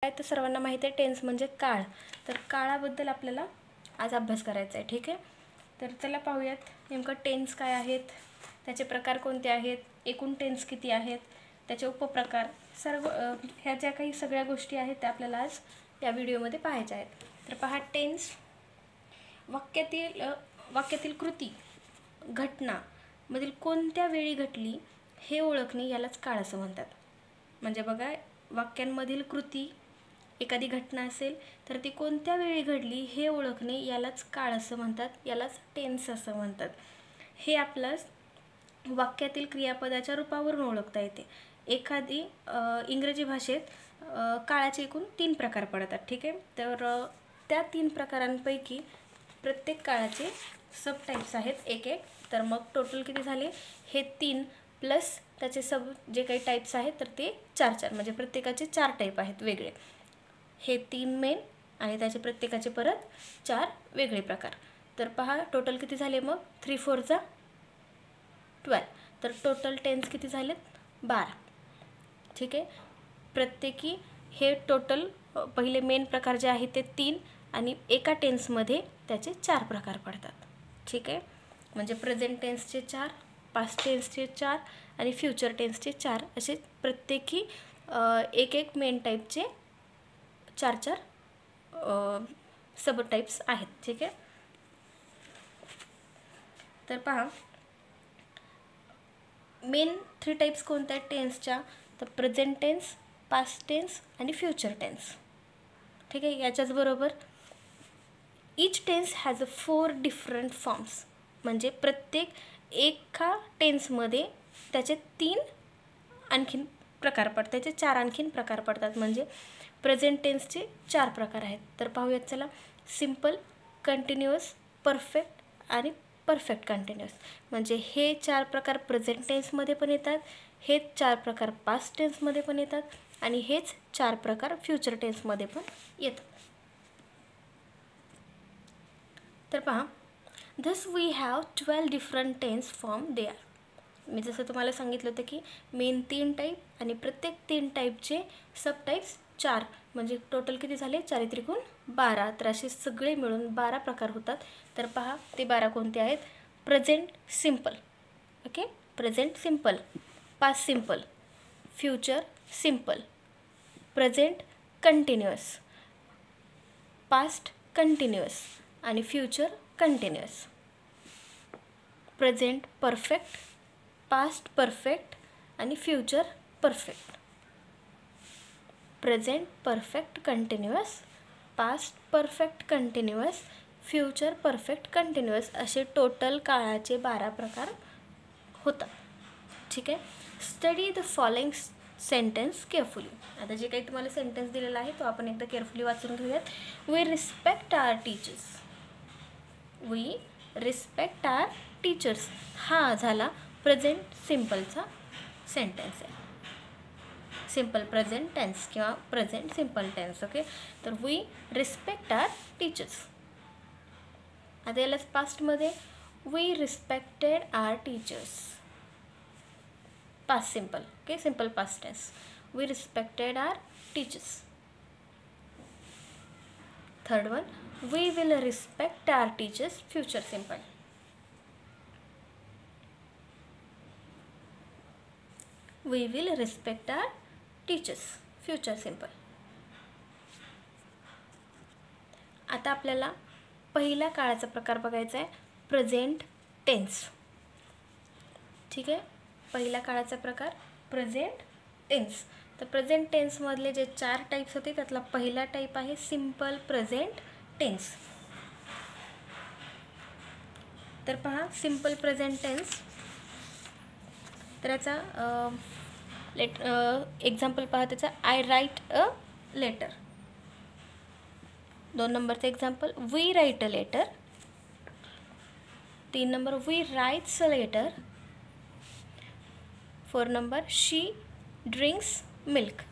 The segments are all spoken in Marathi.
काय तर सर्वांना माहिती आहे टेन्स म्हणजे काळ. तर काळाबद्दल आपल्याला आज अभ्यास करायचा आहे. ठीक आहे, तर चला पाहूयात नेमकं टेन्स काय आहेत, त्याचे प्रकार कोणते आहेत, एकूण टेन्स किती आहेत, त्याचे उपप्रकार, सर्व ह्या ज्या काही सगळ्या गोष्टी आहेत त्या आपल्याला आज या व्हिडिओमध्ये पाहायच्या आहेत. तर पहा, टेन्स वाक्यातील कृती घटना मधील कोणत्या वेळी घडली हे ओळखणे यालाच काळ असं म्हणतात. म्हणजे बघा, वाक्यांमधील कृती एखादी घटना असेल तर ती कोणत्या वेळी घडली हे ओळखणे यालाच काळ असं म्हणतात, यालाच टेन्स असं म्हणतात. हे आपल्यास वाक्यातील क्रियापदाच्या रूपावरून ओळखता येते. एखादी इंग्रजी भाषेत काळाचे एकूण 3 प्रकार पडतात. ठीक आहे, तर त्या 3 प्रकारांपैकी प्रत्येक काळाचे सब टाईप्स आहेत एक एक. तर मग टोटल किती झाले, हे 3 प्लस त्याचे सब जे काही टाईप्स आहेत तर ते 4 म्हणजे प्रत्येकाचे 4 टाईप आहेत वेगळे. हे 3 मेन आणि त्याचे प्रत्येकाचे परत 4 वेगळे प्रकार. तर पहा टोटल किती झाले, मग 3 4 जा 12. तर टोटल टेन्स किती झालेत, 12. ठीक आहे, प्रत्येकी हे टोटल पहिले मेन प्रकार जे आहेत ते 3 आणि एका टेन्समध्ये त्याचे 4 प्रकार पडतात. ठीक आहे, म्हणजे प्रेझेंट टेन्सचे 4, पास्ट टेन्सचे 4 आणि फ्युचर टेन्सचे 4 असे प्रत्येकी एक एक मेन टाईपचे 4 सब टाईप्स आहेत. ठीक आहे, तर पहा मेन 3 टाईप्स कोणत्या आहेत टेन्सच्या, तर प्रेझेंट टेन्स, पास्ट टेन्स आणि फ्युचर टेन्स. ठीक आहे, याच्याचबरोबर each tense has 4 different forms. म्हणजे प्रत्येक एका टेन्समध्ये त्याचे 3 आणखीन प्रकार पडतात, त्याचे 4 आणखीन प्रकार पडतात. म्हणजे प्रेझेंट टेन्सचे 4 प्रकार आहेत. तर पाहूयात चला. सिम्पल, कंटिन्युअस, परफेक्ट आणि परफेक्ट कंटिन्युअस. म्हणजे हे 4 प्रकार प्रेझेंट टेन्समध्ये पण येतात, हेच 4 प्रकार पास्ट टेन्समध्ये पण येतात आणि हेच 4 प्रकार फ्युचर टेन्समध्ये पण येतात. तर पहा, thus we have 12 different tense form there. मी जसं तुम्हाला सांगितलं होतं की मेन 3 टाईप आणि प्रत्येक 3 टाईपचे सब टाईप्स 4, म्हणजे टोटल किती झाले, 4 त्रिकोण 12. तर असे सगळे मिळून 12 प्रकार होतात. तर पहा ते 12 कोणते आहेत. Present simple, okay, present simple, past simple, future simple, present continuous, past continuous आणि future continuous. Present perfect, past perfect आणि future perfect. Present perfect continuous, past perfect continuous, future perfect continuous असे टोटल काळाचे 12 प्रकार होतात. ठीक आहे, study the following sentence carefully. आता जे काही तुम्हाला सेंटेन्स दिलेला आहे तो आपण एकदा केअरफुली वाचून घेऊयात. We respect our teachers. We respect our teachers हा झाला प्रेझेंट सिम्पलचा सेंटेन्स आहे. सिम्पल प्रेझेंट टेन्स किंवा प्रेझेंट सिम्पल टेन्स. ओके, तर वी रिस्पेक्ट आवर टीचर्स. आता यालाच पास्टमध्ये we respected our teachers, past simple. Okay, simple past tense, we respected our teachers. Third one, we will respect our teachers, future simple. We will respect our teachers, future simple. आता आपल्याला पहिला काळाचा प्रकार बघायचा आहे, प्रेझेंट टेन्स. ठीक आहे, पहिला काळाचा प्रकार प्रेझेंट टेन्स. तर प्रेझेंट टेन्समधले जे 4 टाईप्स होते त्यातला पहिला टाईप आहे सिम्पल प्रेझेंट टेन्स. तर पहा, सिम्पल प्रेझेंट टेन्स, तर याचा एक्झाम्पल पहा त्याचा. I write a letter. 2 नंबरचं example, we write a letter. 3 number, we writes a letter. 4 number, she drinks milk.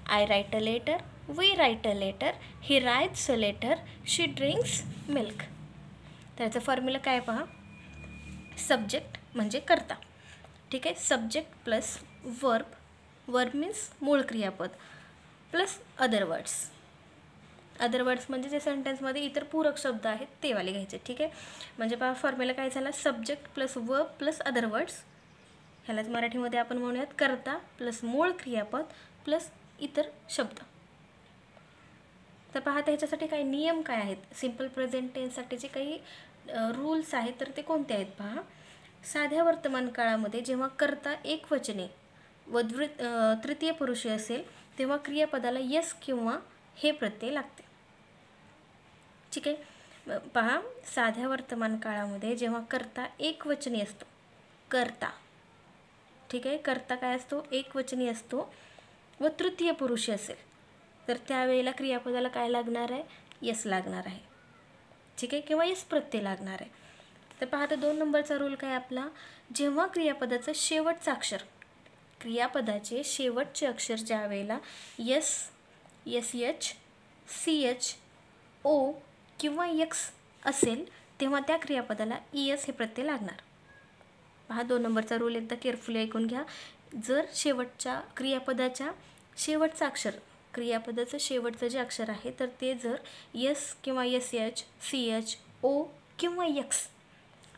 I write a letter, we write a letter, he writes a letter, she drinks milk. त्याचा फॉर्म्युला काय पहा, सब्जेक्ट म्हणजे कर्ता. ठीक आहे, subject plus verb. Verb means मूळ क्रियापद. Plus other words. Other words म्हणजे जे सेंटेन्समध्ये इतर पूरक शब्द आहेत ते वाले घ्यायचे. ठीक आहे. म्हणजे पहा फॉर्म्युला काय झाला, subject plus verb plus other words. ह्यालाच मराठीमध्ये आपण म्हणूयात कर्ता प्लस मूळ क्रियापद प्लस इतर शब्द. तर पहा ह्याच्यासाठी काही नियम काय आहेत, सिम्पल प्रेझेंट टेन्ससाठीचे काही रूल्स आहेत, तर ते कोणते आहेत पहा. साध्या वर्तमान काळामध्ये जेव्हा कर्ता एकवचनी व तृतीय पुरुषी असेल तेव्हा क्रियापदाला यस किंवा हे प्रत्यय लागते. ठीक आहे. पहा साध्या वर्तमान काळामध्ये जेव्हा कर्ता एकवचनी असतो, कर्ता, ठीक आहे, कर्ता काय असतो, एकवचनी असतो व तृतीय पुरुषी असेल तर त्यावेळेला क्रियापदाला काय लागणार आहे, यस लागणार आहे. ठीक आहे, किंवा यस प्रत्यय लागणार आहे. तर पहा तर 2 नंबरचा रूल काय आपला, जेव्हा क्रियापदाचं शेवटचं अक्षर, क्रियापदाचे शेवटचे अक्षर ज्या वेळेला yes, S H, C H, O किंवा एक्स असेल तेव्हा त्या क्रियापदाला ई एस हे प्रत्यय लागणार. पहा 2 नंबरचा रूल एकदा केअरफुली ऐकून घ्या. जर शेवटच्या क्रियापदाच्या शेवटचं अक्षर, क्रियापदाचं शेवटचं जे अक्षर आहे तर ते जर यस किंवा S H, C H, O किंवा एक्स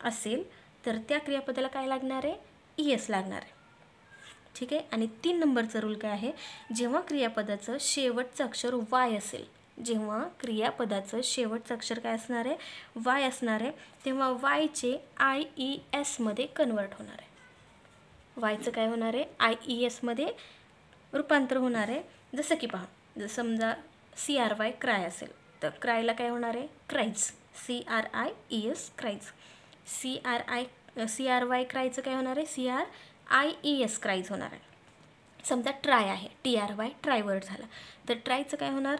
असेल तर त्या क्रियापदाला काय लागणार आहे, ई एस लागणार आहे. ठीक आहे. आणि 3 नंबरचा रूल काय आहे, जेव्हा क्रियापदाचं शेवटचं अक्षर वाय असेल, जेव्हा क्रियापदाचं शेवटचं अक्षर काय असणार आहे, वाय असणार आहे, तेव्हा वायचे आय ई एसमध्ये कन्वर्ट होणार आहे. वायचं काय होणार आहे, आय ई एसमध्ये रूपांतर होणार आहे. जसं की पहा, जर समजा सी आर वाय क्राय असेल तर क्रायला काय होणार आहे, cries, C R I E S cries. C R Y क्रायचं काय होणार आहे, C R I E S cries होणार आहे. समजा ट्राय आहे, T R Y try word झाला तर ट्रायचं काय होणार,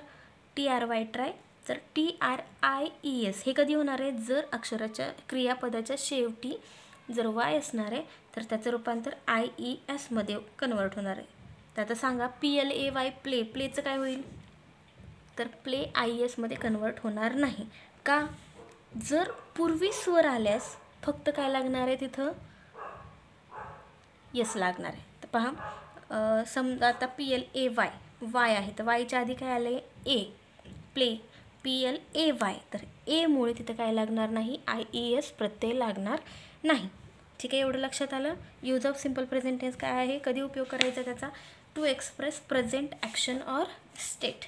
टी आर वाय ट्राय. तर T R I E S हे कधी होणार आहे, जर अक्षराच्या क्रियापदाच्या शेवटी जर वाय असणार आहे तर त्याचं रूपांतर आय ई एसमध्ये कन्वर्ट होणार आहे. तर आता सांगा P L A Y play, प्लेचं काय होईल, तर प्ले आय ई एसमध्ये कन्वर्ट होणार नाही. का, जर पूर्वी स्वर आल्यास फक्त काय लागणार आहे, तिथं यस लागणार आहे. तर पहा समजा आता P L A Y, Y आहे तर वायच्या आधी काय आलं आहे, A, play, P L A Y, तर एमुळे तिथं काय लागणार नाही, आय ई एस प्रत्यय लागणार नाही. ठीक आहे, एवढं लक्षात आलं. Use of simple present tense काय आहे, कधी उपयोग करायचा त्याचा, to express present action or state.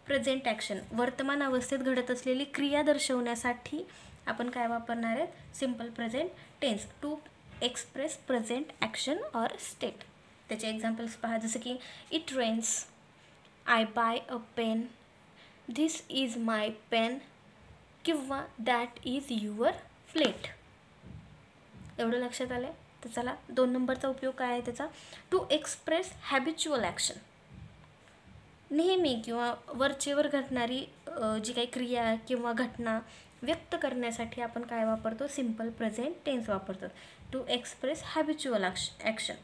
Present action, वर्तमान अवस्थेत घडत असलेली क्रिया दर्शवण्यासाठी आपण काय वापरणार आहेत, simple present tense, to express present action or state. त्याचे एक्झाम्पल्स पहा, जसं की it rains, I buy a pen, this is my pen किंवा दॅट इज युअर प्लेट. एवढं लक्षात आलं आहे. तर चला 2 नंबरचा उपयोग काय आहे त्याचा, टू एक्सप्रेस हॅबिच्युअल ॲक्शन. नेहमी किंवा वरचेवर घडणारी जी काही क्रिया किंवा घटना व्यक्त करण्यासाठी आपण काय वापरतो, सिम्पल प्रेझेंट टेन्स वापरतो. टू एक्सप्रेस हॅबिच्युअल ॲक्शन,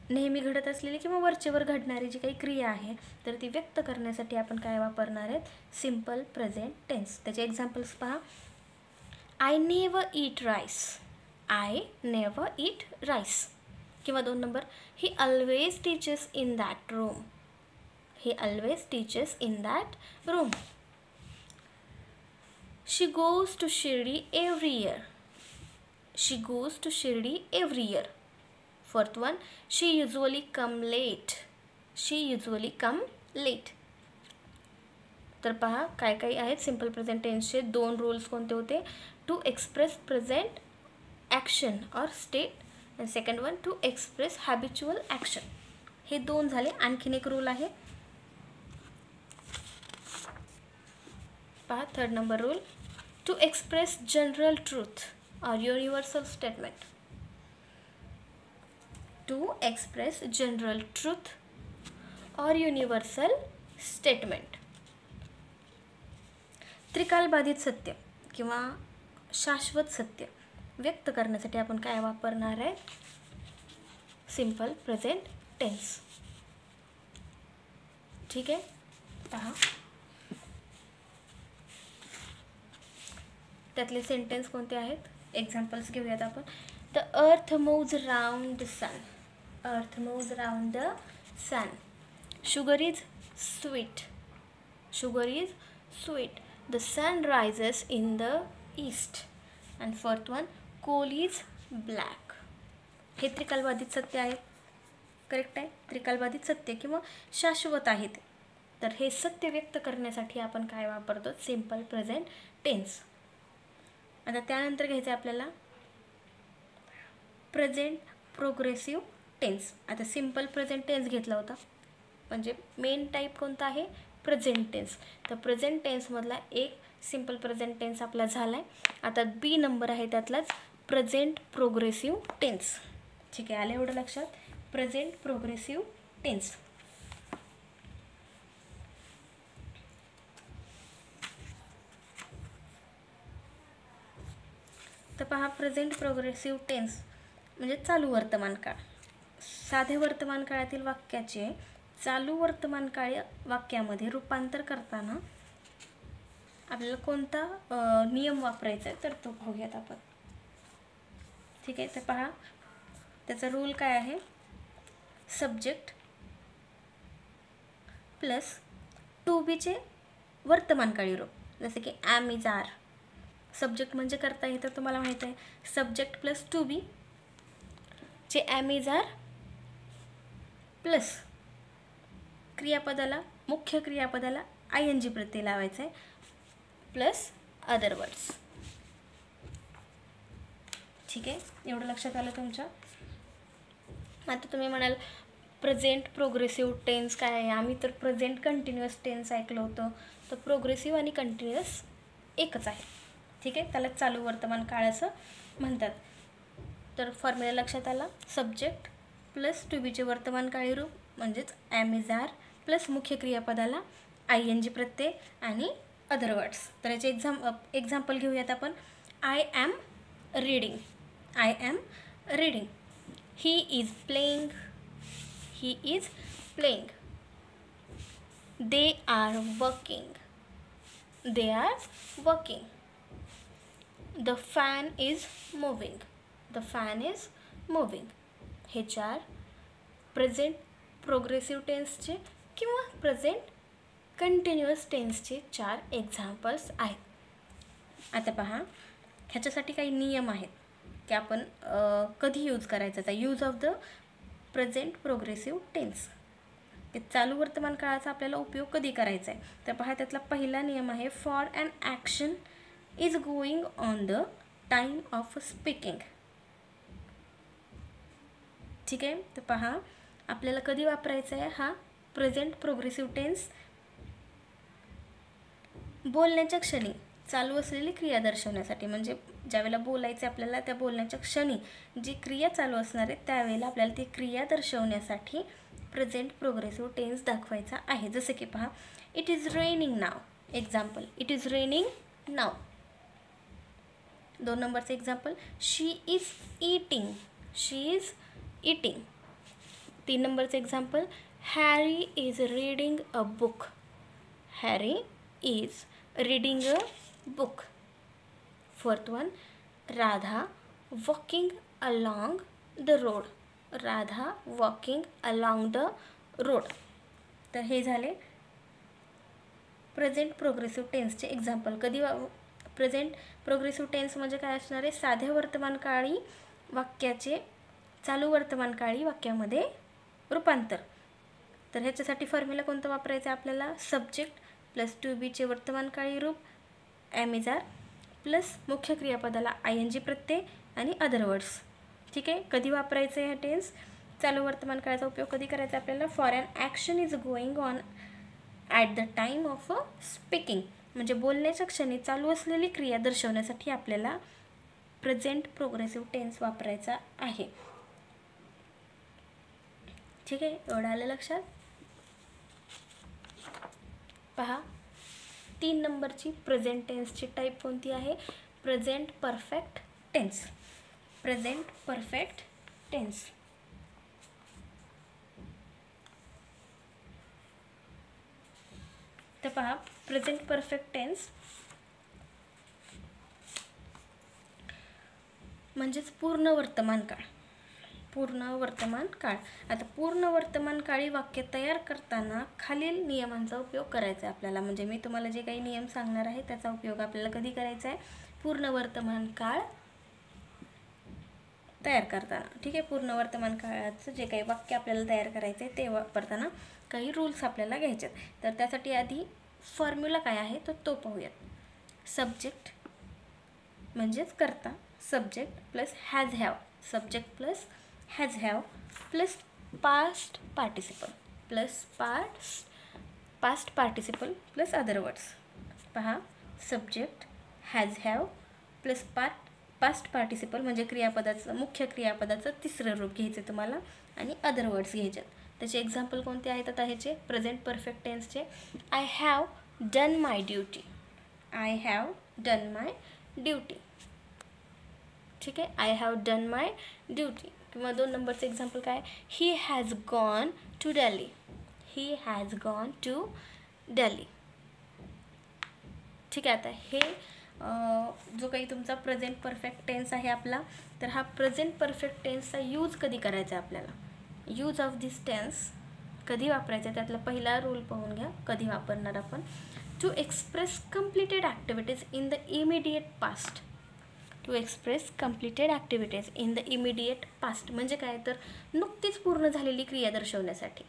नेहमी घडत असलेली किंवा वरचेवर घडणारी जी काही क्रिया आहे तर ती व्यक्त करण्यासाठी आपण काय वापरणार आहेत, सिम्पल प्रेझेंट टेन्स. त्याचे एक्झाम्पल्स पहा, I never eat rice, I never eat rice. किंवा 2 number, he always teaches in that room, he always teaches in that room. She goes to Shirdi every year, she goes to Shirdi every year. 4th one, she usually come late, she usually come late. तर पहा काय काय आहेत सिम्पल प्रेझेंट टेन्सचे 2 रूल्स कोणते होते, to express present action or state, and second one to express habitual action. हे 2 झाले. आणखीन एक रूल आहे पहा, 3rd number rule, to express general truth or universal statement. To express general truth or universal statement. त्रिकालबाधित सत्य किंवा शाश्वत सत्य व्यक्त करण्यासाठी आपण काय वापरणार आहे, सिम्पल प्रेझेंट टेन्स. ठीक आहे. पहा त्यातले सेंटेन्स कोणते आहेत, एक्झाम्पल्स घेऊयात आपण. The earth moves round the sun, earth moves around the sun. Sugar is sweet. Sugar is sweet. The sun rises in the east. And fourth one, coal is black. हे त्रिकालबाधित सत्य आहे. करेक्ट आहे. त्रिकालबाधित सत्य किंवा शाश्वत आहे ते. तर हे सत्य व्यक्त करण्यासाठी आपण काय वापरतो? Simple present tense. आता त्यानंतर घ्यायचं आहे आपल्याला प्रेझेंट प्रोग्रेसिव्ह टेन्स. आता सिम्पल प्रेझेंट टेन्स घेतला होता, म्हणजे मेन टाईप कोणता आहे? Present tense. तर प्रेझेंट टेन्समधला एक सिम्पल प्रेझेंट टेन्स आपला झाला आहे. आता बी नंबर आहे त्यातलाच प्रेझेंट प्रोग्रेसिव्ह टेन्स. ठीक आहे, आलं एवढं लक्षात? Present progressive tense. तर पहा, प्रेझेंट प्रोग्रेसिव्ह टेन्स म्हणजे चालू वर्तमान काळ. साधे वर्तमान काळातील वाक्याचे चालू वर्तमान काळी वाक्यामध्ये रूपांतर करताना आपल्याला कोणता नियम वापरायचा आहे तर तो पाहूयात आपण. ठीक आहे, तर पहा त्याचा रूल काय आहे? सब्जेक्ट प्लस टू बीचे वर्तमानकाळी रूप, जसे की ॲम इज आर. सब्जेक्ट म्हणजे करता येतं तुम्हाला माहीत आहे. सब्जेक्ट प्लस टू बी चे ॲम इज आर प्लस क्रियापदाला, मुख्य क्रियापदाला ING प्रत्यय लावायचा आहे प्लस अदर वर्ड्स. ठीक आहे, एवढं लक्षात आलं तुमच्या? आता तुम्ही म्हणाल प्रेझेंट प्रोग्रेसिव्ह टेन्स काय आहे? आम्ही तर प्रेझेंट कंटिन्युअस टेन्स ऐकलं होतं. तर प्रोग्रेसिव्ह आणि कंटिन्युअस एकच आहे. ठीक आहे, त्याला चालू वर्तमान काळ असं म्हणतात. तर फॉर्म्युला लक्षात आला. सब्जेक्ट प्लस टू बीचे वर्तमानकाळी रूप म्हणजेच ॲम इज आर प्लस मुख्य क्रियापदाला ING प्रत्यय आणि अदर वर्ड्स. तर याचे एक्झाम्पल घेऊयात आपण. I am reading. I am reading. He is playing. He is playing. They are working. They are working. The fan is moving. The fan is moving. हे चार प्रेझेंट प्रोग्रेसिव्ह टेन्सचे किंवा प्रेझेंट कंटिन्युअस टेन्सचे 4 एक्झाम्पल्स आहेत. आता पहा, ह्याच्यासाठी काही नियम आहेत की आपण कधी यूज करायचं. आता use of the present progressive tense, ते चालू वर्तमान काळाचा आपल्याला उपयोग कधी करायचा आहे. तर पहा, त्यातला पहिला नियम आहे for an action is going on the time of speaking. ठीक आहे, तर पहा आपल्याला कधी वापरायचा आहे हा प्रेझेंट प्रोग्रेसिव्ह टेन्स? बोलण्याच्या क्षणी चालू असलेली क्रिया दर्शवण्यासाठी. म्हणजे ज्यावेळेला बोलायचं आपल्याला, त्या बोलण्याच्या क्षणी जी क्रिया चालू असणार आहे त्यावेळेला आपल्याला ती क्रिया दर्शवण्यासाठी प्रेझेंट प्रोग्रेसिव्ह टेन्स दाखवायचा आहे. जसे की पहा, it is raining now. Example, it is raining now. 2 नंबरचं example, she is eating. She is eating. 3 नंबरचं example, Harry is reading a book. Harry is reading a book. 4th one, Radha walking along the road. Radha walking along the road. तर हे झाले प्रेझेंट प्रोग्रेसिव्ह टेन्सचे एक्झाम्पल. कधी प्रेझेंट प्रोग्रेसिव्ह टेन्स म्हणजे काय असणार आहे? साध्या वर्तमानकाळी वाक्याचे चालू वर्तमानकाळी वाक्यामध्ये रूपांतर. तर ह्याच्यासाठी फॉर्म्युला कोणता वापरायचा आपल्याला? सब्जेक्ट प्लस टू बीचे वर्तमानकाळी रूप ॲम इज आर प्लस मुख्य क्रियापदाला ING प्रत्यय आणि अदर वर्ड्स. ठीक आहे, कधी वापरायचं आहे हा टेन्स? चालू वर्तमान काळाचा उपयोग कधी करायचा आपल्याला? For an action is going on at the time of speaking. म्हणजे बोलण्याच्या क्षणी चालू असलेली क्रिया दर्शवण्यासाठी आपल्याला प्रेझेंट प्रोग्रेसिव्ह टेन्स वापरायचा आहे. ठीक आहे, एवढं आलं लक्षात? पहा, 3 नंबरची प्रेझेंट टेन्सची टाईप कोणती आहे? Present perfect tense. Present perfect tense. तर पहा, प्रेझेंट परफेक्ट टेन्स म्हणजेच पूर्ण वर्तमान काळ. पूर्ण वर्तमान काळ. आता पूर्ण वर्तमान काळी वाक्य तयार करताना खालील नियमांचा उपयोग करायचा आहे आपल्याला. म्हणजे मी तुम्हाला जे काही नियम सांगणार आहे त्याचा उपयोग आपल्याला कधी करायचा आहे, पूर्ण वर्तमान काळ तयार करताना. ठीक आहे, पूर्ण वर्तमान काळाचं जे काही वाक्य आपल्याला तयार करायचं आहे ते वापरताना काही रूल्स आपल्याला घ्यायचे आहेत. तर त्यासाठी आधी फॉर्म्युला काय आहे तो पाहूयात. सब्जेक्ट म्हणजेच करता, subject plus has have, subject plus has have plus past participle plus past participle plus other words. पहा, subject has have plus past participle म्हणजे क्रियापदाचं, मुख्य क्रियापदाचं तिसरं रूप घ्यायचं तुम्हाला आणि अदर वर्ड्स घ्यायचे. त्याचे एक्झाम्पल कोणते आहेत आता ह्याचे प्रेझेंट परफेक्ट टेन्सचे. I have done my duty, I have done my duty. ठीक आहे, I have done my duty. किंवा 2 नंबरचं एक्झाम्पल काय, he has gone to Delhi, he has gone to Delhi. ठीक आहे, आता हे जो काही तुमचा प्रेझेंट परफेक्ट टेन्स आहे आपला, तर हा प्रेझेंट परफेक्ट टेन्सचा यूज कधी करायचा आहे आपल्याला. यूज ऑफ दिस टेन्स कधी वापरायचं आहे त्यातला पहिला रूल पाहून घ्या. कधी वापरणार आपण, to express completed activities in the immediate past. To express completed activities in the immediate past म्हणजे काय, तर नुकतीच पूर्ण झालेली क्रिया दर्शवण्यासाठी.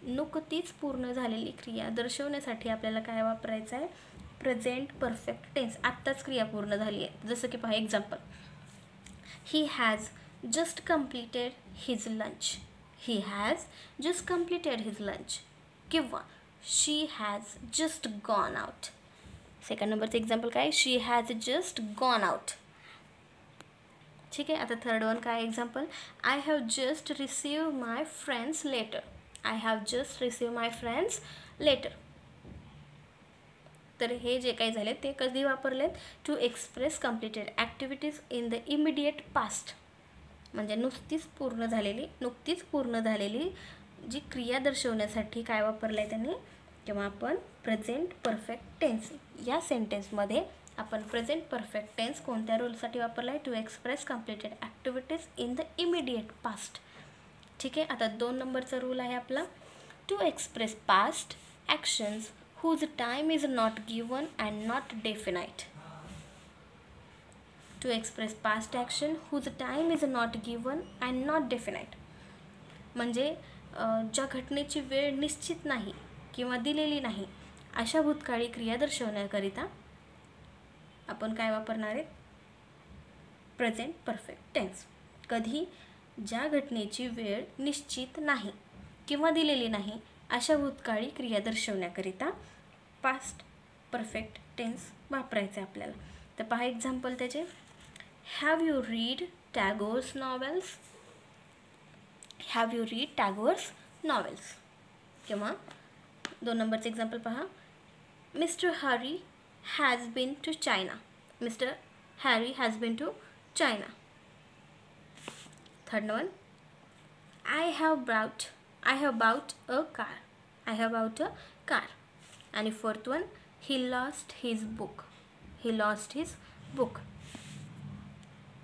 नुकतीच पूर्ण झालेली क्रिया दर्शवण्यासाठी आपल्याला काय वापरायचं आहे, प्रेझेंट परफेक्ट टेन्स. आत्ताच क्रिया पूर्ण झाली आहे. जसं की पहा example, he has just completed his lunch, he has just completed his lunch. किंवा she has just gone out. Second नंबरचं एक्झाम्पल काय, she has just gone out. ठीक आहे, आता थर्ड वन काय example, I have just receive my friend's letter, I have just receive my friend's letter. तर हे जे काही झाले ते कधी वापरलेत, to express completed activities in the immediate past म्हणजे नुकतीच पूर्ण झालेली जी क्रिया दर्शवण्यासाठी काय वापरलं आहे त्यांनी, तेव्हा आपण प्रेझेंट परफेक्ट टेन्स. या सेंटेन्समध्ये आपण प्रेझेंट परफेक्ट टेन्स कोणत्या रूलसाठी वापरला आहे, to express completed activities in the immediate past. ठीक आहे, आता 2 नंबरचा रूल आहे आपला, to express past actions whose time is not given and not definite. To express past action whose time is not given and not definite म्हणजे ज्या घटनेची वेळ निश्चित नाही किंवा दिलेली नाही अशा भूतकाळी क्रिया दर्शवण्याकरिता आपण काय वापरणार आहे, प्रेझेंट परफेक्ट टेन्स. कधी, ज्या घटनेची वेळ निश्चित नाही किंवा दिलेली नाही अशा भूतकाळी क्रिया दर्शवण्याकरिता पास्ट परफेक्ट टेन्स वापरायचे आपल्याला. तर पहा एक्झाम्पल त्याचे, have you read Tagore's novels, have you read Tagore's novels. किंवा 2 नंबरचं एक्झाम्पल पहा, mister Harry has been to China, mister Harry has been to China. Third one, I have bought a car, I have bought a car. आणि fourth one, he lost his book, he lost his book.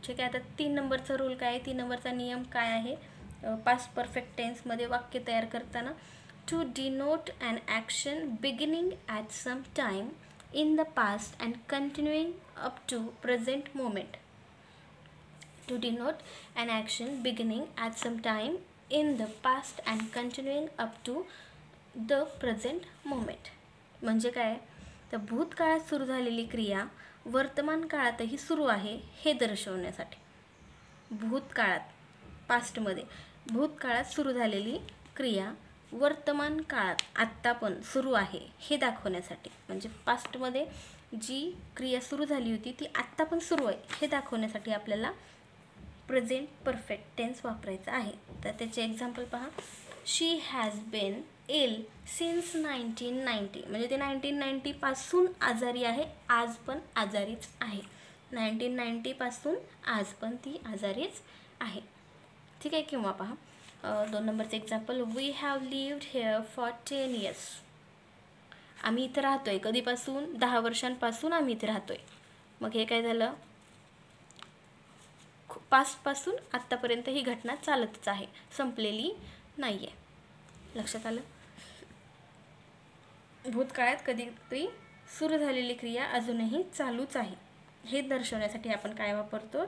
ठीक आहे, आता 3 नंबरचा रूल काय आहे, 3 नंबरचा नियम काय आहे पास्ट परफेक्ट टेन्समध्ये वाक्य तयार करताना, to denote an action beginning at some time in the past and continuing up to present moment. To denote an action beginning at some time in the past and continuing up to the present moment म्हणजे काय, तर भूतकाळात सुरू झालेली क्रिया वर्तमान काळातही सुरू आहे हे दर्शवण्यासाठी. भूतकाळात, पास्टमध्ये भूतकाळात सुरू झालेली क्रिया वर्तमान काळात आत्ता पण सुरू आहे हे दाखवण्यासाठी. म्हणजे पास्टमध्ये जी क्रिया सुरू झाली होती ती आत्ता पण सुरू आहे हे दाखवण्यासाठी आपल्याला प्रेझेंट परफेक्ट टेन्स वापरायचा आहे. तर त्याचे एक्झाम्पल पहा, शी हॅज बीन इल सिन्स 1990 म्हणजे ते 1990 पासून आजारी आहे, आज पण आजारीच आहे. 1990 पासून आज पण ती आजारीच आहे. ठीक आहे, किंवा पहा 2 नंबरचं example, we have lived here for 10 years. आम्ही इथं राहतोय कधीपासून, 10 वर्षांपासून आम्ही इथे राहतोय. मग हे काय झालं, पास्टपासून आत्तापर्यंत ही घटना चालतच आहे, संपलेली नाही आहे. लक्षात आलं? भूतकाळात कधीतरी सुरू झालेली क्रिया अजूनही चालूच आहे हे दर्शवण्यासाठी आपण काय वापरतो?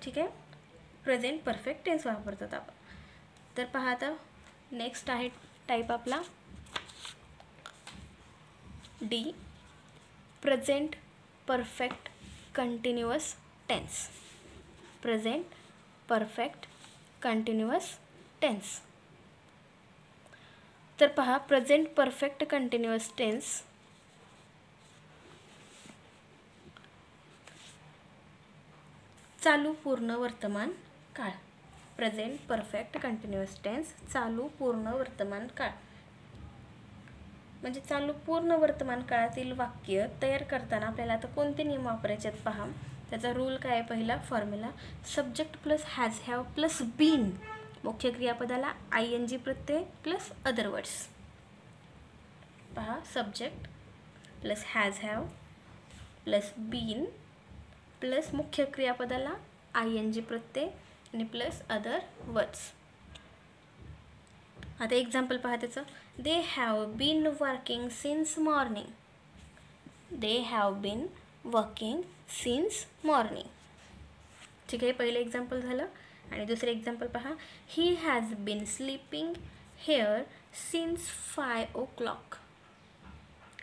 ठीक आहे, प्रेझेंट परफेक्ट टेन्स वापरतात आपण. तर पहा आता नेक्स्ट आहे टाईप आपला D, present perfect continuous tense. Present perfect continuous tense. तर पहा, प्रेझेंट परफेक्ट कंटिन्युअस टेन्स चालू पूर्ण वर्तमान काळ. प्रेझेंट परफेक्ट कंटिन्युअस टेन्स चालू पूर्ण वर्तमान काळ. म्हणजे चालू पूर्ण वर्तमान काळातील वाक्य तयार करताना आपल्याला आता कोणते नियम वापरायचे आहेत पहा. त्याचा रूल काय आहे? पहिला formula, subject plus has have plus been, मुख्य क्रियापदाला ING प्रत्यय प्लस अदर वर्ड्स. पहा, subject plus has have plus been plus मुख्य क्रियापदाला ING प्रत्यय आणि प्लस अदर वर्ड्स. आता एक्झाम्पल पहा त्याचं. They have been working since morning. They have been working since morning. ठीक आहे, पहिलं एक्झाम्पल झालं. आणि दुसरं एक्झाम्पल पहा. He has been sleeping here since 5 o'clock.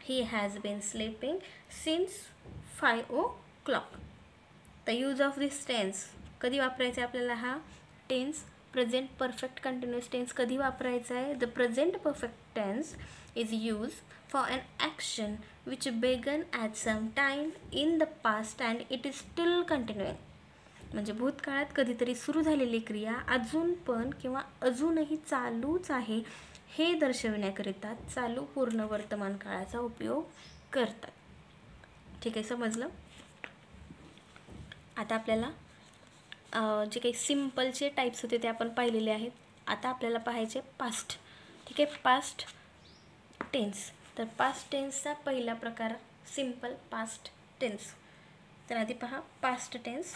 He has been sleeping since 5 o'clock. The use of this tense कधी वापरायचा आहे आपल्याला? हा tense present perfect continuous tense कधी वापरायचा आहे? The present perfect tense is use for an action which began at some time in the past and it is still continuing. म्हणजे भूतकाळात कधीतरी सुरू झालेली क्रिया अजून पण किंवा अजूनही चालूच आहे हे दर्शविण्याकरिता चालू पूर्ण वर्तमान काळाचा उपयोग करतात. ठीक आहे, समजलं? आता आपल्याला जे काही सिम्पलचे टाईप्स होते ते आपण पाहिलेले आहेत. आता आपल्याला पाहायचे पास्ट. ठीक आहे, पास्ट टेन्स. तर पास्ट टेन्सचा पहिला प्रकार सिम्पल पास्ट टेन्स. तर आधी पहा पास्ट टेन्स.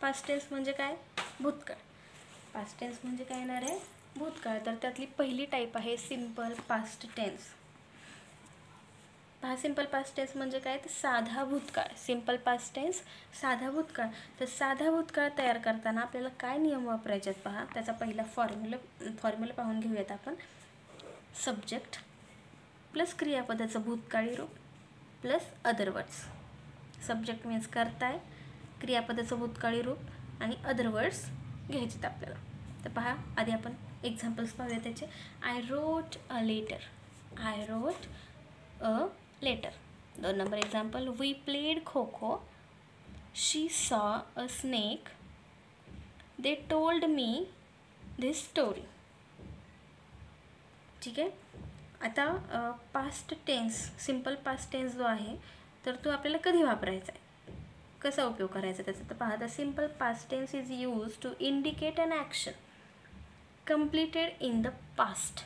पास्ट टेन्स म्हणजे काय? भूतकाळ. पास्ट टेन्स म्हणजे काय येणार आहे? भूतकाळ. तर त्यातली पहिली टाईप आहे सिम्पल पास्ट टेन्स. पहा, सिम्पल पास्ट टेन्स म्हणजे काय? तर साधा भूतकाळ. सिम्पल पास्ट टेन्स साधा भूतकाळ. तर साधा भूतकाळ तयार करताना आपल्याला काय नियम वापरायचे आहेत पहा. त्याचा पहिला फॉर्म्युला पाहून घेऊयात आपण. सब्जेक्ट प्लस क्रियापदाचं भूतकाळी रूप plus other words. Subject means करताय, क्रियापदाचं भूतकाळी रूप आणि अदर वर्ड्स घ्यायचे आहेत आपल्याला. तर पहा, आधी आपण एक्झाम्पल्स पाहूया त्याचे. I wrote a letter. I wrote a letter. 2 number example. We played kho-kho. She saw a snake. They told me this story. ठीक आहे. आता past tense, simple past tense जो आहे तर तो आपल्याला कधी वापरायचा आहे, कसा उपयोग करायचा त्याचा? तर पहा, the simple past tense is use to indicate an action completed in the past.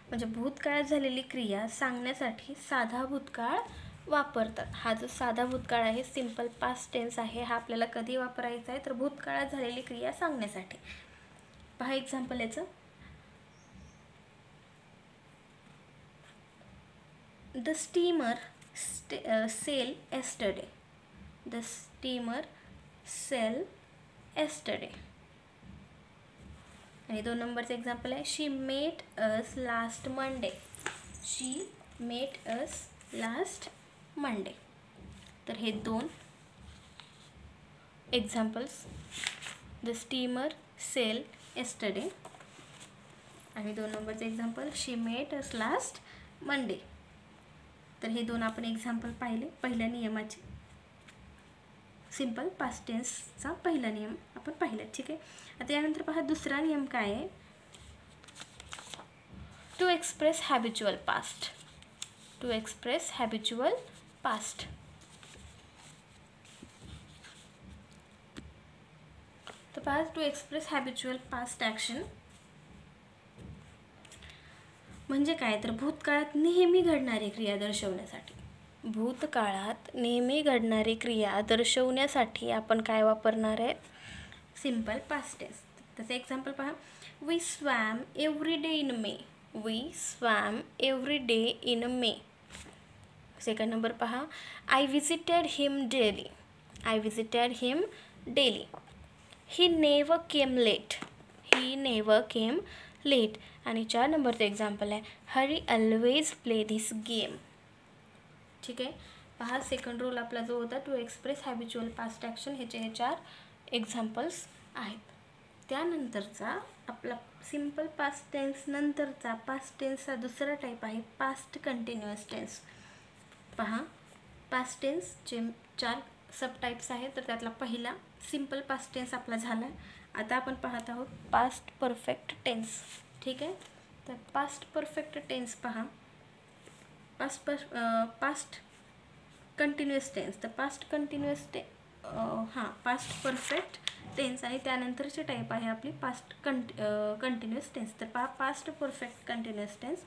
म्हणजे भूतकाळात झालेली क्रिया सांगण्यासाठी साधा भूतकाळ वापरतात. हा जो साधा भूतकाळ आहे, सिम्पल पास्ट टेन्स आहे, हा आपल्याला कधी वापरायचा आहे? तर भूतकाळात झालेली क्रिया सांगण्यासाठी. पहा एक्झाम्पल याचं. The steamer sail yesterday. The steamer sail yesterday. आणि 2 नंबरचं एक्झाम्पल आहे. She met us last Monday. She met us last Monday. तर हे 2 examples. The steamer sail yesterday आणि 2 नंबरचं example she met us last Monday. तर हे 2 आपण एक्झाम्पल पाहिले पहिल्या नियमाचे. सिम्पल पास्ट टेन्सचा पहिला नियम आपण पाहिला. ठीक आहे. आता यानंतर पहा दुसरा नियम काय आहे? To express habitual past. To express habitual past. तर पहा, to express habitual past action म्हणजे काय तर भूतकाळात नेहमी घडणारी क्रिया दर्शवण्यासाठी, भूतकाळात नेहमी घडणारी क्रिया दर्शवण्यासाठी आपण काय वापरणार आहे, सिम्पल पास्ट टेन्स. तसं एक्झाम्पल पहा, we swam every day in May, we swam every day in May. Second number पहा, I visited him daily, I visited him daily. He never came late, he never came late. आणि 4 नंबरचं एक्झाम्पल आहे, Hari always play this game. ठीक आहे, पहा सेकंड रूल आपला जो होता to express habitual past action, ह्याचे हे 4 एक्झाम्पल्स आहेत. त्यानंतरचा आपला सिम्पल पास्ट टेन्स नंतरचा पास्ट टेन्सचा दुसरा टाईप आहे पास्ट कंटिन्युअस टेन्स. पहा, पास्ट टेन्सचे 4 सब टाईप्स आहेत. तर त्यातला पहिला सिम्पल पास्ट टेन्स आपला झाला. आता आपण पाहत आहोत पास्ट परफेक्ट टेन्स. ठीक आहे, तर पास्ट परफेक्ट टेन्स पहा, पास्ट कंटिन्युअस टेन्स. तर past continuous past perfect tense आणि त्यानंतरची टाईप आहे आपली पास्ट कंटिन्युअस टेन्स. तर पहा, past perfect continuous tense.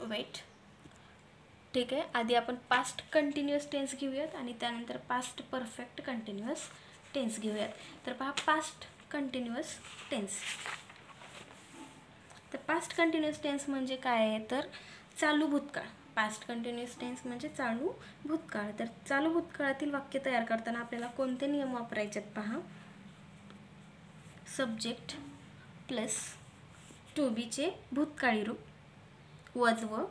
Wait. ठीक आहे, आधी आपण पास्ट कंटिन्युअस टेन्स घेऊयात आणि त्यानंतर पास्ट परफेक्ट कंटिन्युअस टेन्स घेऊयात. तर पहा, पास्ट कंटिन्युअस टेन्स. तर पास्ट कंटिन्युअस टेन्स म्हणजे काय आहे तर चालू भूतकाळ. पास्ट कंटिन्युअस टेन्स म्हणजे चालू भूतकाळ. तर चालू भूतकाळातील वाक्य तयार करताना आपल्याला कोणते नियम वापरायचे आहेत पहा, सब्जेक्ट प्लस टू बीचे भूतकाळी रूप, वज व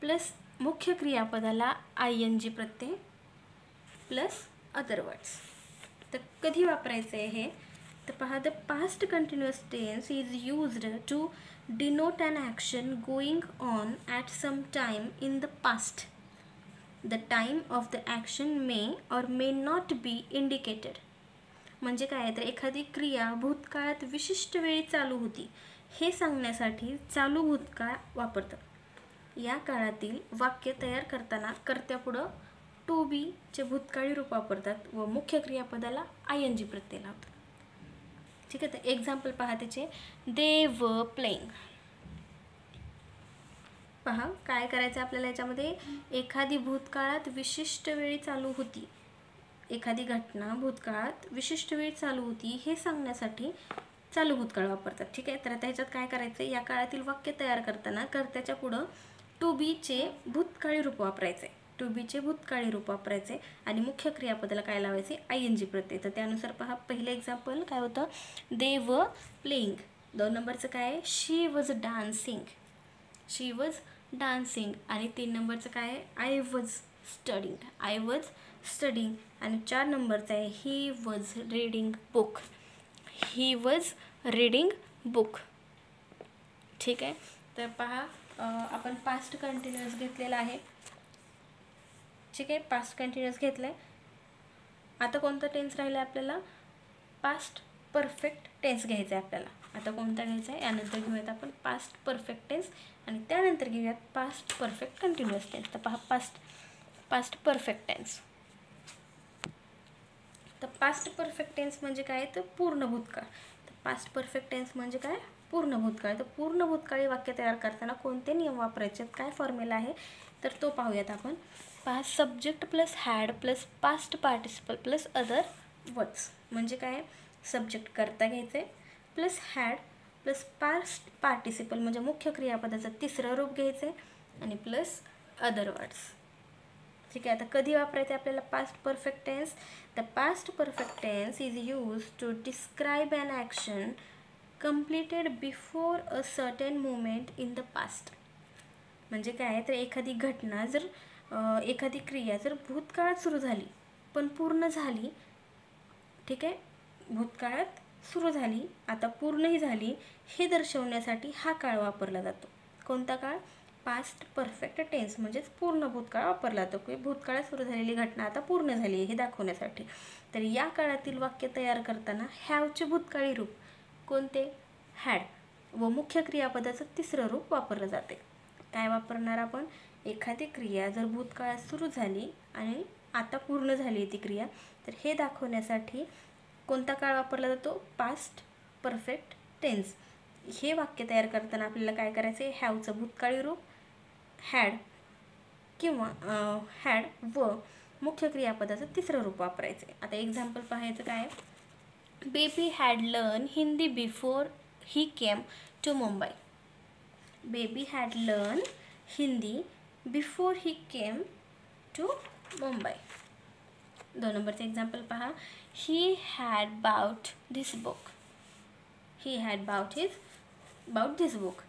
प्लस मुख्य क्रियापदाला ING प्रत्यय प्लस अदर वर्ड्स. तर कधी वापरायचं आहे हे तर पहा, the past continuous tense is used to denote an action going on at some time in the past. The time of the action may or may not be indicated. म्हणजे काय आहे तर एखादी क्रिया भूतकाळात विशिष्ट वेळी चालू होती हे सांगण्यासाठी चालू भूतकाळ वापरतात. या काळातील वाक्य तयार करताना कर्त्यापुढं टू बीचे भूतकाळी रूप वापरतात व मुख्य क्रियापदाला ING प्रत्यय लावतात. ठीक आहे, तर एक्झाम्पल पहा त्याचे, दे वर प्लेइंग. पहा, काय करायचं आपल्याला याच्यामध्ये, एखादी भूतकाळात विशिष्ट वेळी चालू होती, एखादी घटना भूतकाळात विशिष्ट वेळी चालू होती हे सांगण्यासाठी चालू भूतकाळ वापरतात. ठीक आहे, तर आता ह्याच्यात काय करायचं, या काळातील वाक्य तयार करताना कर्त्याच्या पुढं टू बीचे भूतकाळी रूप वापरायचे, टू बीचे भूतकाळी रूप वापरायचे आणि मुख्य क्रियापदाला काय लावायचे, ING प्रत्यय. तर त्यानुसार पहा, पहिलं एक्झाम्पल काय होतं, दे वर प्लेइंग. 2 नंबरचं काय आहे, she was dancing, she was dancing. आणि 3 नंबरचं काय आहे, I was studying, I was studying. आणि 4 नंबरचं आहे, he was reading book, he was reading book. ठीक आहे, तर पहा, आपण पास्ट कंटिन्युअस घेतलेला आहे. ठीक आहे, पास्ट कंटिन्युअस घेतलं आहे. आता कोणता टेन्स राहिला आहे आपल्याला, पास्ट परफेक्ट टेन्स घ्यायचा आहे आपल्याला. आता कोणता घ्यायचा आहे, यानंतर घेऊयात आपण पास्ट परफेक्ट टेन्स आणि त्यानंतर घेऊयात पास्ट परफेक्ट कंटिन्युअस टेन्स. तर पहा, पास्ट परफेक्ट टेन्स. तर पास्ट परफेक्ट टेन्स म्हणजे काय तर पूर्ण भूतकाळ. तर पास्ट परफेक्ट टेन्स म्हणजे काय, पूर्ण भूतकाळ. तर पूर्ण भूतकाळी वाक्य तयार करताना कोणते नियम वापरायचे, काय फॉर्म्युला आहे तर तो पाहूयात आपण. पहा, subject plus had plus past participle plus other words. म्हणजे काय, सब्जेक्ट करता घ्यायचे plus had plus past participle म्हणजे मुख्य क्रियापदाचं तिसरं रूप घ्यायचे आणि प्लस अदर वर्ड्स. ठीक आहे, आता कधी वापरायचे आपल्याला past perfect tense. The past perfect tense is use to describe an action completed before a certain moment in the past. म्हणजे काय तर एखादी घटना जर एखादी क्रिया जर भूतकाळात सुरू झाली पण पूर्ण झाली, ठीक आहे, भूतकाळात सुरू झाली आता पूर्णही झाली हे दर्शवण्यासाठी हा काळ वापरला जातो. कोणता काळ, पास्ट परफेक्ट टेन्स म्हणजेच पूर्ण भूतकाळ वापरला जातो की भूतकाळात सुरू झालेली घटना आता पूर्ण झाली आहे हे दाखवण्यासाठी. तर या काळातील वाक्य तयार करताना हॅवचे भूतकाळी रूप कोणते, हॅड व मुख्य क्रियापदाचं तिसरं रूप वापरलं जाते. काय वापरणार आपण, एखादी क्रिया जर भूतकाळात सुरू झाली आणि आता पूर्ण झाली ती क्रिया तर हे दाखवण्यासाठी कोणता काळ वापरला जातो? Past perfect tense. हे वाक्य तयार करताना आपल्याला काय करायचं आहे? हॅवचं भूतकाळी रूप, हॅड किंवा हॅड व मुख्य क्रियापदाचं तिसरं रूप वापरायचं आहे. आता एक्झाम्पल पाहायचं काय? Baby had learn Hindi before he came to Mumbai. Baby had learn Hindi before he came to Mumbai. 2 नंबरचं एक्झाम्पल पहा. He had bought this book. He had bought this book.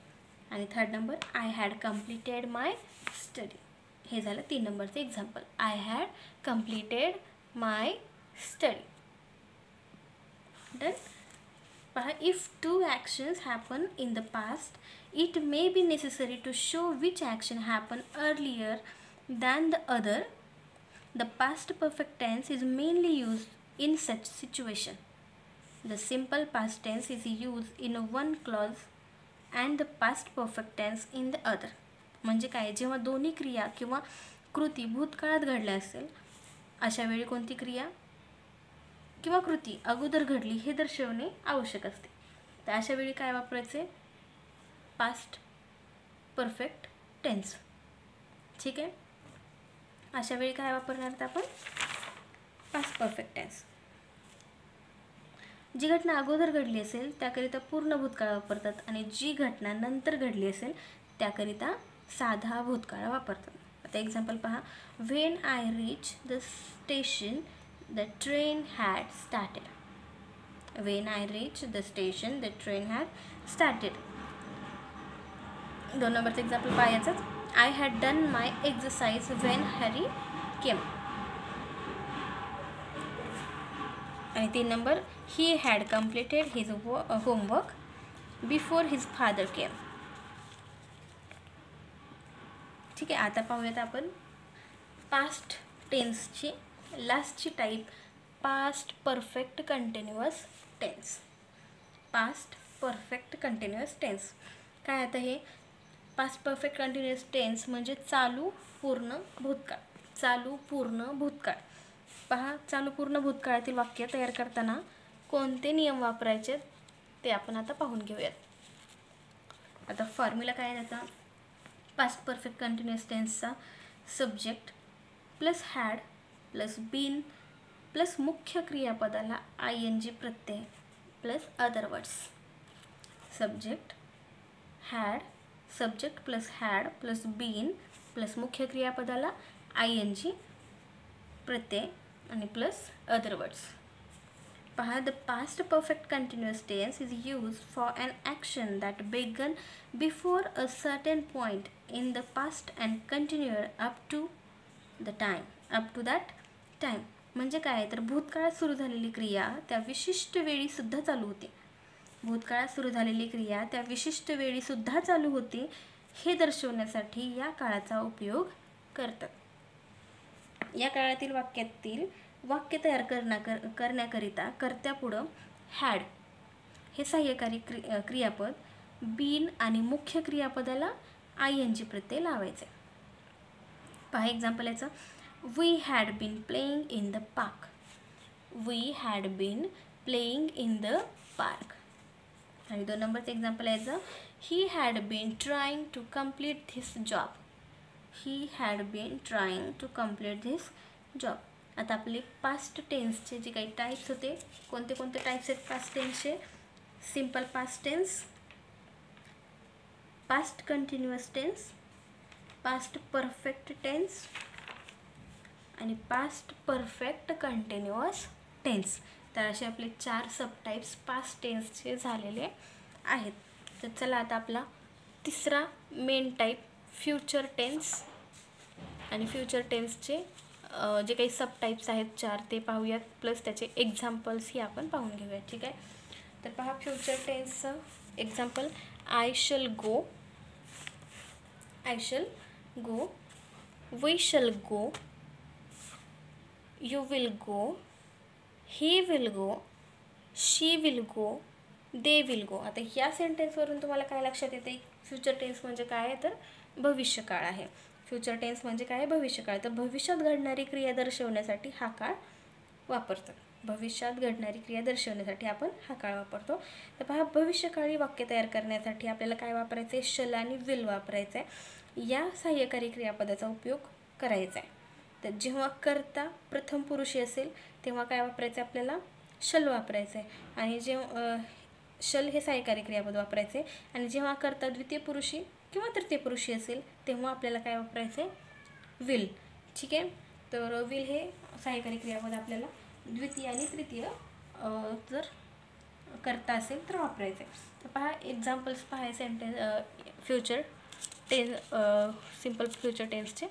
आणि 3rd नंबर, I had completed my study. हे झालं 3 नंबरचं example. I had completed my study. Done. पहा, if 2 actions happen in the past, it may be necessary to show which action happened earlier than the other. The past perfect tense is mainly used in such situation. The simple past tense is used in one clause and the past perfect tense in the other. म्हणजे काय? जेव्हा दोन्ही क्रिया किंवा कृती भूतकाळात घडल्या असेल अशा वेळी कोणती क्रिया किंवा कृती अगोदर घडली हे दर्शवणे आवश्यक असते. तर अशा वेळी काय वापरायचे? Past perfect tense. ठीक आहे. अशा वेळी काय वापरणार आपण? Past perfect tense. जी घटना अगोदर घडली असेल त्याकरिता पूर्ण भूतकाळ वापरतात आणि जी घटना नंतर घडली असेल त्याकरिता साधा भूतकाळ वापरतात. आता एक्झाम्पल पहा. When I reach the station the train had started. When I reached the station, the train had started. 2 नंबरचं example पाहायचंच. I had done my exercise when Harry came. आणि 3 number, he had completed his homework before his father came. ठीक आहे. आता पाहूयात आपण पास्ट टेन्सची लास्टची type, past perfect continuous tense. Past perfect continuous tense काय? आता हे पास्ट परफेक्ट कंटिन्युअस टेन्स म्हणजे चालू पूर्ण भूतकाळ. चालू पूर्ण भूतकाळ. पहा, चालू पूर्ण भूतकाळातील वाक्य तयार करताना कोणते नियम वापरायचे ते आपण आता पाहून घेऊयात. आता फॉर्म्युला काय आहे त्याचा? पास्ट परफेक्ट कंटिन्युअस टेन्सचा subject plus had plus been plus मुख्य क्रियापदाला ING प्रत्यय plus other words. Subject had, subject plus had plus been plus मुख्य क्रियापदाला ING प्रत्यय आणि प्लस अदर वर्ड्स. पहा, the past perfect continuous tense is use for an action that began before a certain point in the past and continued up to that time. म्हणजे काय? तर भूतकाळात सुरू झालेली क्रिया त्या विशिष्ट वेळीसुद्धा चालू होते. भूतकाळात सुरू झालेली क्रिया त्या विशिष्ट वेळीसुद्धा चालू होते हे दर्शवण्यासाठी या काळाचा उपयोग करतात. या काळातील वाक्यातील वाक्य तयार करण्याकरिता कर्त्यापुढं हॅड हे सहाय्यकारी क्रियापद, बीन आणि मुख्य क्रियापदाला ING प्रत्यय लावायचे. पहा एक्झाम्पल याचं. We had been playing in the park. We had been playing in the park. आणि 2 नंबरचं एक्झाम्पल याचं. He had been trying to complete this job. He had been trying to complete this job. आता आपले पास्ट टेन्सचे जे काही टाईप्स होते, कोणते कोणते टाईप्स आहेत पास्ट टेन्सचे? Simple past tense, past continuous tense, past perfect tense आणि पास्ट परफेक्ट कंटिन्युअस टेन्स. तर असे आपले 4 सबटाईप्स पास्ट टेन्सचे झालेले आहेत. तर चला आता आपला तिसरा मेन टाईप फ्युचर टेन्स आणि फ्युचर टेन्सचे जे काही सबटाईप्स आहेत 4 ते पाहूयात, प्लस त्याचे एक्झाम्पल्सही आपण पाहून घेऊयात. ठीक आहे. तर पहा फ्युचर टेन्सचं example. I shall go, we shall go, you will go, he will go, she will go, they will go. आता या सेंटेन्सवरून तुम्हाला काय लक्षात येते? फ्युचर टेन्स म्हणजे काय आहे? तर भविष्यकाळ आहे. फ्युचर टेन्स म्हणजे काय? भविष्यकाळ. तर भविष्यात घडणारी क्रिया दर्शवण्यासाठी हा काळ वापरतात. भविष्यात घडणारी क्रिया दर्शवण्यासाठी आपण हा काळ वापरतो. तर पहा, भविष्यकाळी वाक्य तयार करण्यासाठी आपल्याला काय वापरायचं आहे? शल आणि विल वापरायचं आहे. या सहाय्यकारी क्रियापदाचा उपयोग करायचा आहे. तर जेव्हा कर्ता प्रथम पुरुषी असेल तेव्हा काय वापरायचं आहे? आपल्याला शल वापरायचं आहे. आणि जेव्हा शल हे सहाय्यकारी क्रियापद वापरायचे, आणि जेव्हा कर्ता द्वितीय पुरुषी किंवा तृतीय पुरुषी असेल तेव्हा आपल्याला काय वापरायचं आहे? विल. ठीक आहे. तर विल हे सहाय्यकारी क्रियापद आपल्याला द्वितीय आणि तृतीय जर कर्ता असेल तर वापरायचं आहे. तर पहा, एक्झाम्पल्स पहा sentence future tense, simple future टेन्सचे.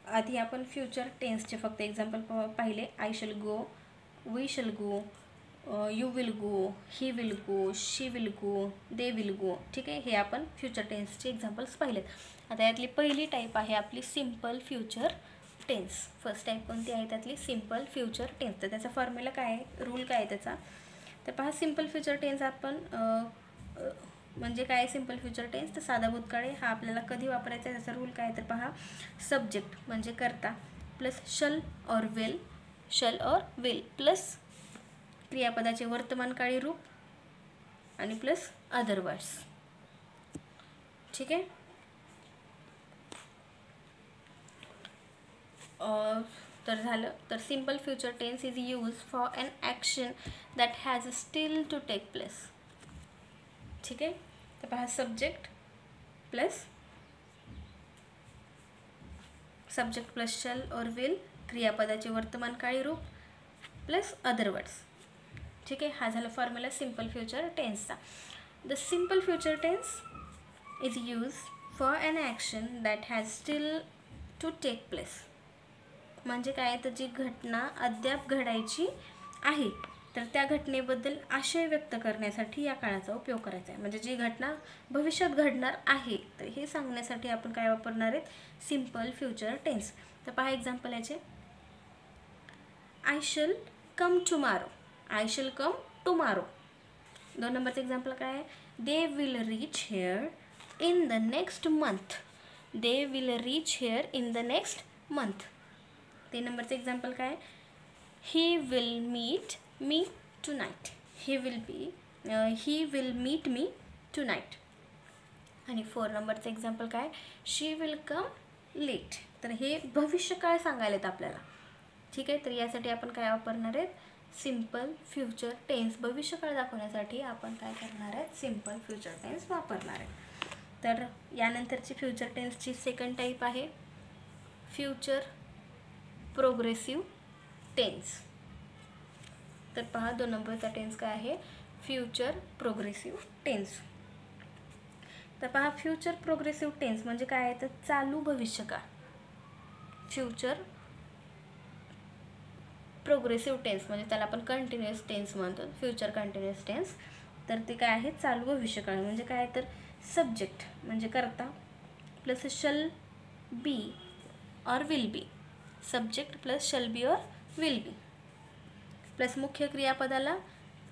आधी आपण फ्युचर टेन्सचे फक्त एक्झाम्पल पाहिले. I shall go, we shall go, you will go, he will go, she will go, they will go. ठीक आहे, हे आपण फ्युचर टेन्सचे एक्झाम्पल्स पाहिलेत. आता यातली पहिली टाईप आहे आपली simple future tense. First type कोणती आहे त्यातली? Simple future tense. तर त्याचा फॉर्म्युला काय आहे, रूल काय आहे त्याचा? तर पहा, सिम्पल फ्युचर टेन्स आपण म्हणजे काय सिम्पल फ्युचर टेन्स? तर साधा भूतकाळ हा आपल्याला कधी वापरायचा आहे त्याचा रूल काय आहे? तर पहा, सब्जेक्ट म्हणजे कर्ता plus shall or will, shall or will plus क्रियापदाचे वर्तमानकाळी रूप आणि प्लस अदर वर्ड्स. ठीक आहे. तर झालं. तर simple future tense is use for an action that has still to take place. ठीक आहे. तर पहा, subject plus shall or will, क्रियापदाचे वर्तमानकाळी रूप प्लस अदर वर्ड्स. ठीक आहे. हा झाला फॉर्म्युला सिम्पल फ्युचर टेन्सचा. The simple future tense is use for an action that has still to take place. म्हणजे काय? तर जी घटना अद्याप घडायची आहे तर त्या घटनेबद्दल आशय व्यक्त करण्यासाठी या काळाचा उपयोग करायचा आहे. म्हणजे जी घटना भविष्यात घडणार आहे तर हे सांगण्यासाठी आपण काय वापरणार आहेत? Simple future tense. तर पहा एक्झाम्पल याचे. I shall come tomorrow, I shall come tomorrow. 2 नंबरचं एक्झाम्पल काय आहे? They will reach here in the next month, they will reach here in the next month. 3 नंबरचं एक्झाम्पल काय? He will meet me tonight, he will meet me tonight. आणि 4 नंबरचं एक्झाम्पल काय? She will come late. तर हे भविष्यकाळ सांगायला आहेत आपल्याला. ठीक आहे. तर यासाठी आपण काय वापरणार आहेत? Simple future tense. भविष्यकाळ दाखवण्यासाठी आपण काय करणार आहेत? सिम्पल फ्युचर टेन्स वापरणार आहे. तर यानंतरची फ्युचर टेन्सची सेकंड टाईप आहे फ्युचर प्रोग्रेसिव्ह टेन्स. तर पहा, 2 नंबरचा टेन्स काय आहे? Future progressive tense. तर पहा, फ्युचर प्रोग्रेसिव्ह टेन्स म्हणजे काय आहे? तर चालू भविष्यकाळ. फ्युचर प्रोग्रेसिव्ह टेन्स म्हणजे त्याला आपण कंटिन्युअस टेन्स म्हणतो, फ्युचर कंटिन्युअस टेन्स. तर ते काय आहे? चालू भविष्यकाळ. म्हणजे काय? तर सब्जेक्ट म्हणजे कर्ता plus shall be or will be, subject plus shall be or will be plus मुख्य क्रियापदाला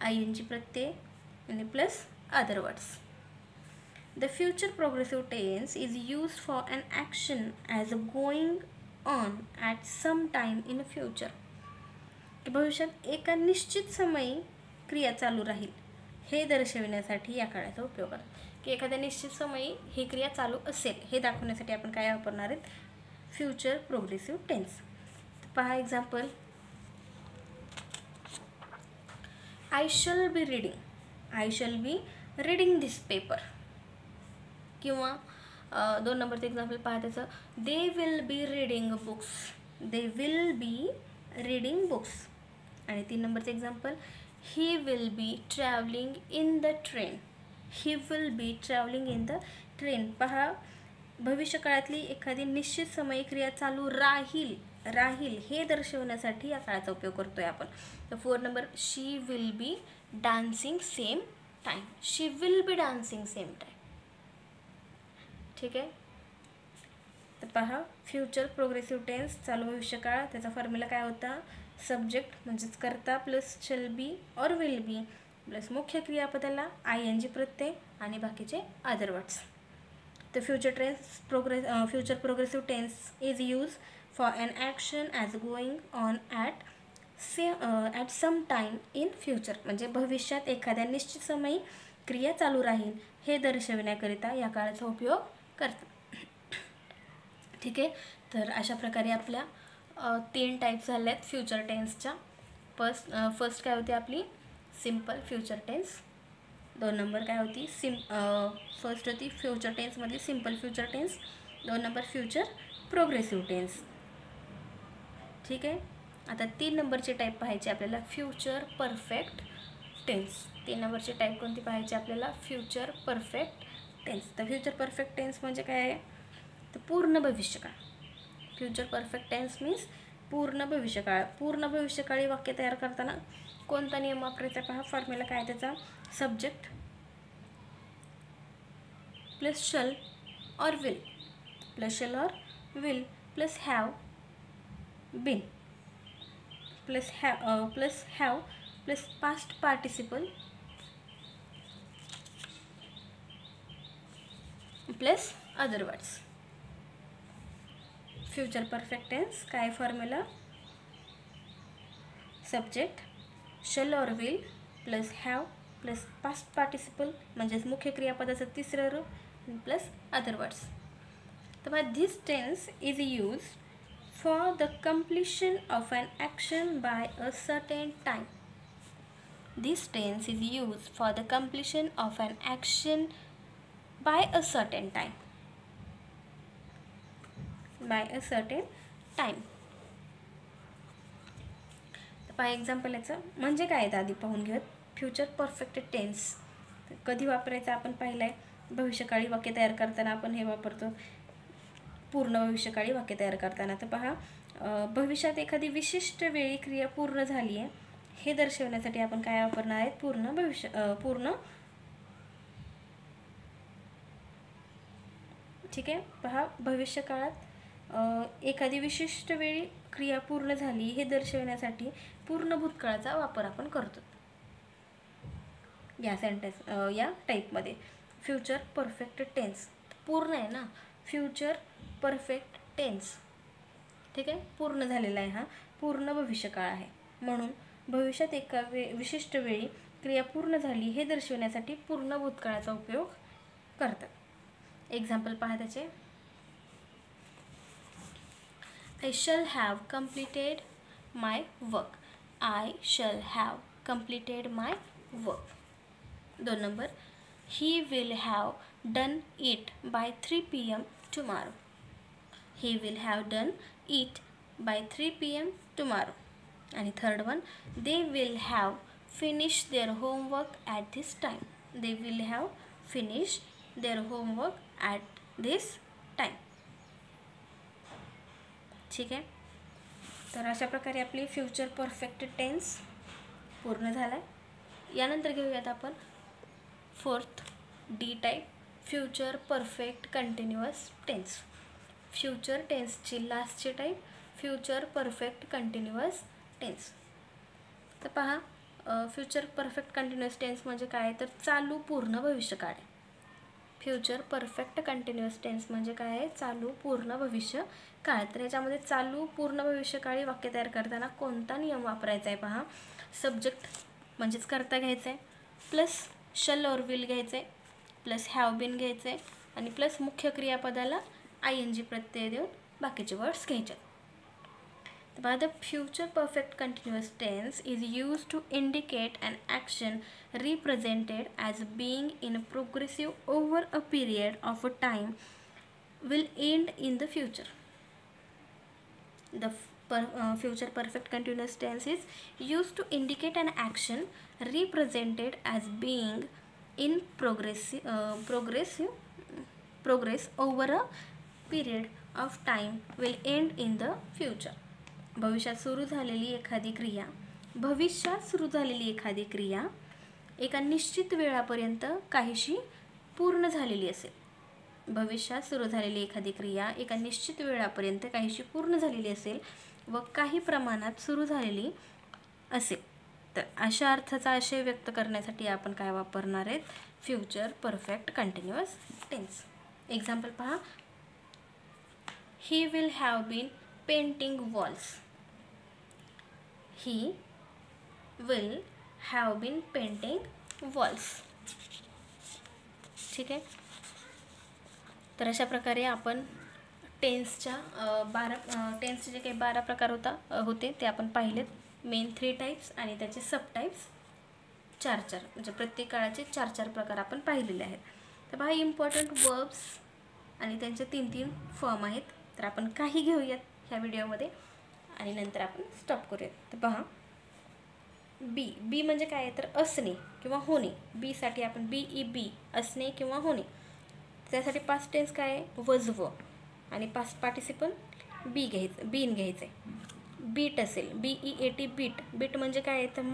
ING प्रत्यय आणि plus other words. The future progressive tense is use for an action as going on at some time in future. की भविष्यात एका निश्चित समयी क्रिया चालू राहील हे दर्शविण्यासाठी या काळाचा उपयोग करतो. की एखाद्या निश्चित समयी ही क्रिया चालू असेल हे दाखवण्यासाठी आपण काय वापरणार आहेत? Future progressive tense. पहा example. I shall be reading this paper. किंवा 2 नंबरचं एक्झाम्पल पहा त्याचं. They will be reading books. आणि 3 नंबरचं example. He will be travelling in the train. पहा, भविष्यकाळातली एखादी निश्चित समयी क्रिया चालू राहील हे दर्शवण्यासाठी या काळाचा उपयोग करतोय आपण. तर 4 number. She will be dancing same time. ठीक आहे. तर पहा, फ्युचर प्रोग्रेसिव्ह टेन्स चालू भविष्यकाळ. त्याचा फॉर्म्युला काय होता? सब्जेक्ट म्हणजेच कर्ता plus shall be or will be plus मुख्य क्रियापदाला ING प्रत्यय आणि बाकीचे other words. The future progressive tense is used for an action as going on at some time in future. म्हणजे भविष्यात एखाद्या निश्चित समयी क्रिया चालू राहील हे दर्शविण्याकरिता या काळाचा उपयोग करतात. ठीक आहे. तर अशा प्रकारे आपल्या 3 टाईप्स झाल्यात फ्युचर टेन्सच्या. फर्स्ट काय होती आपली सिम्पल फ्युचर टेन्स. 2 नंबर काय होती फर्स्ट होती फ्युचर टेन्समध्ये simple future tense. 2 number future progressive tense. ठीक आहे. आता 3 नंबरची टाईप पाहायची आपल्याला फ्युचर परफेक्ट टेन्स. 3 नंबरची टाईप कोणती पाहायची आपल्याला फ्युचर परफेक्ट टेन्स. तर फ्युचर परफेक्ट टेन्स म्हणजे काय आहे तर पूर्ण भविष्यकाळ. फ्युचर परफेक्ट टेन्स मीन्स पूर्ण भविष्यकाळ. पूर्ण भविष्यकाळी वाक्य तयार करताना कोणता नियम वापरायचा पहा. फॉर्म्युला काय त्याचा subject plus shall or will plus shall or will plus have been plus have plus past participle plus other words. Future perfect tense काय formula subject shall or will plus have plus past participle म्हणजेच मुख्य क्रियापदाचं तिसरं रूप प्लस अदर वर्ड्स. तर this tense is use for the completion of an action by a certain time. This tense is used for the completion of an action by a certain time. By a certain time. तर पहा एक्झाम्पल याचं म्हणजे काय आहे आधी पाहून घेऊयात. फ्युचर परफेक्ट टेन्स कधी वापरायचं आपण पाहिलं आहे. भविष्यकाळी वाक्य तयार करताना आपण हे वापरतो. पूर्ण भविष्यकाळी वाक्य तयार करताना. तर पहा भविष्यात एखादी विशिष्ट वेळी क्रिया पूर्ण झाली आहे हे दर्शवण्यासाठी आपण काय वापरणार आहेत पूर्ण ठीक आहे. पहा भविष्यकाळात एखादी विशिष्ट वेळी क्रिया पूर्ण झाली हे दर्शवण्यासाठी पूर्ण भूतकाळाचा वापर आपण करतो या या टाईपमध्ये. फ्युचर परफेक्ट टेन्स पूर्ण आहे ना फ्युचर परफेक्ट टेन्स. ठीक आहे. पूर्ण झालेला आहे हा पूर्ण भविष्यकाळ आहे म्हणून भविष्यात एका विशिष्ट वेळी क्रिया पूर्ण झाली हे दर्शवण्यासाठी पूर्ण भूतकाळाचा उपयोग करतात. एक्झाम्पल पहा त्याचे. I shall have completed my work. I shall have completed my work. 2 number. He will have done it by 3 p.m. tomorrow. He will have done it by 3 p.m. tomorrow. And third one, they will have finished their homework at this time. They will have finished their homework at this time. ठीक आहे. तर अशा प्रकारे आपली फ्युचर परफेक्ट टेन्स पूर्ण झाला आहे. यानंतर घेऊयात आपण 4th the type future perfect continuous tense. Future टेन्सची लास्टची type future perfect continuous tense. तर पहा फ्युचर परफेक्ट कंटिन्युअस टेन्स म्हणजे काय तर चालू पूर्ण भविष्यकाळ. फ्युचर परफेक्ट कंटिन्युअस टेन्स म्हणजे काय आहे चालू पूर्ण भविष्यकाळ. तर याच्यामध्ये चालू पूर्ण भविष्यकाळी वाक्य तयार करताना कोणता नियम वापरायचा आहे पहा. सब्जेक्ट म्हणजेच कर्ता घ्यायचं आहे प्लस शल और विल घ्यायचं आहे प्लस हॅव बीन घ्यायचं आहे आणि प्लस मुख्य क्रियापदाला ING प्रत्यय देऊन बाकीचे वर्ड्स घ्यायचे. The future perfect continuous tense is used to indicate an action represented as being in progressive over a period of a time will end in the future. The future perfect continuous tense is used to indicate an action represented as being in progress over a period of time will end in the future. भविष्यात सुरू झालेली एखादी क्रिया एका निश्चित वेळापर्यंत काहीशी पूर्ण झालेली असेल. भविष्यात सुरू झालेली एखादी क्रिया एका निश्चित वेळापर्यंत काहीशी पूर्ण झालेली असेल व काही प्रमाणात सुरू झालेली असेल तर अशा अर्थाचा आशय व्यक्त करण्यासाठी आपण काय वापरणार आहेत future perfect continuous tense. Example पहा, he will have been painting walls. He will have been painting walls. ठीक आहे. तर अशा प्रकारे आपण टेन्सचे जे काही 12 प्रकार होते ते आपण पाहिलेत. मेन 3 टाईप्स आणि त्याचे सब टाईप्स 4 म्हणजे प्रत्येक काळाचे 4 प्रकार आपण पाहिलेले आहेत. तर पहा, इम्पॉर्टंट वर्ब्स आणि त्यांचे 3 फॉर्म आहेत. तर आपण काही घेऊयात ह्या व्हिडिओमध्ये आणि नंतर आपण स्टॉप करूयात. तर पहा, बी म्हणजे काय आहे तर असणे किंवा होणे. बीसाठी आपण BEB असणे किंवा होणे. त्यासाठी पास्ट टेन्स काय आहे वज व आणि पास्ट पार्टिसिपल बीन घ्यायचं आहे. बीट असेल BEAT बीट म्हणजे काय आहे तर